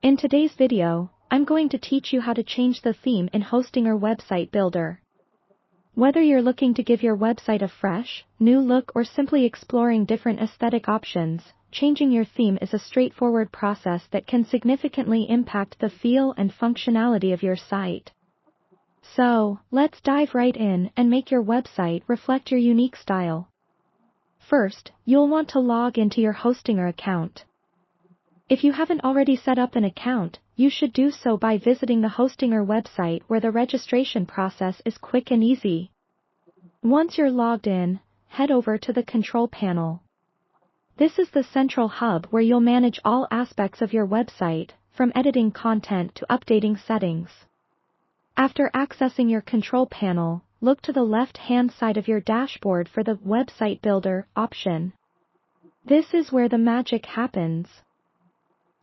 In today's video, I'm going to teach you how to change the theme in Hostinger Website Builder. Whether you're looking to give your website a fresh, new look or simply exploring different aesthetic options, changing your theme is a straightforward process that can significantly impact the feel and functionality of your site. So, let's dive right in and make your website reflect your unique style. First, you'll want to log into your Hostinger account. If you haven't already set up an account, you should do so by visiting the Hostinger website where the registration process is quick and easy. Once you're logged in, head over to the control panel. This is the central hub where you'll manage all aspects of your website, from editing content to updating settings. After accessing your control panel, look to the left-hand side of your dashboard for the Website Builder option. This is where the magic happens.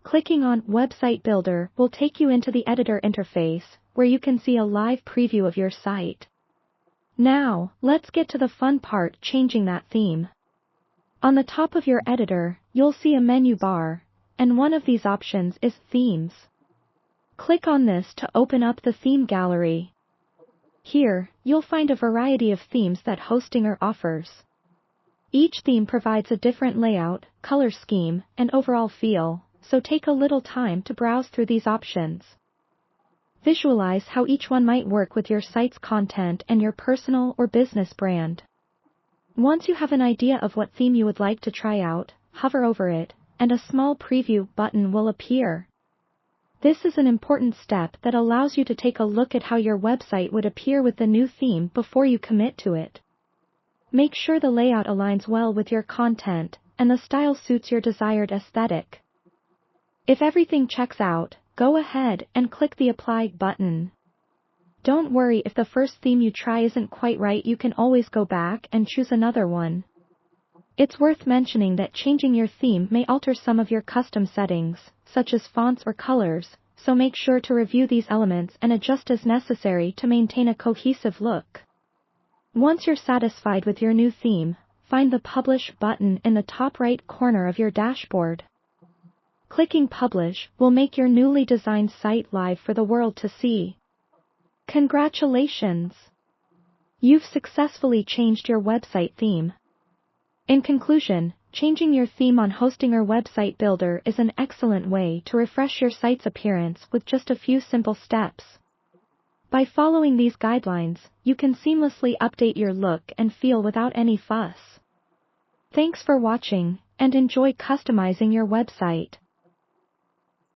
Clicking on Website Builder will take you into the editor interface, where you can see a live preview of your site. Now, let's get to the fun part, changing that theme. On the top of your editor, you'll see a menu bar, and one of these options is Themes. Click on this to open up the theme gallery. Here, you'll find a variety of themes that Hostinger offers. Each theme provides a different layout, color scheme, and overall feel, so take a little time to browse through these options. Visualize how each one might work with your site's content and your personal or business brand. Once you have an idea of what theme you would like to try out, hover over it, and a small preview button will appear. This is an important step that allows you to take a look at how your website would appear with the new theme before you commit to it. Make sure the layout aligns well with your content, and the style suits your desired aesthetic. If everything checks out, go ahead and click the Apply button. Don't worry if the first theme you try isn't quite right, you can always go back and choose another one. It's worth mentioning that changing your theme may alter some of your custom settings, such as fonts or colors, so make sure to review these elements and adjust as necessary to maintain a cohesive look. Once you're satisfied with your new theme, find the Publish button in the top right corner of your dashboard. Clicking Publish will make your newly designed site live for the world to see. Congratulations! You've successfully changed your website theme. In conclusion, changing your theme on Hostinger Website Builder is an excellent way to refresh your site's appearance with just a few simple steps. By following these guidelines, you can seamlessly update your look and feel without any fuss. Thanks for watching, and enjoy customizing your website.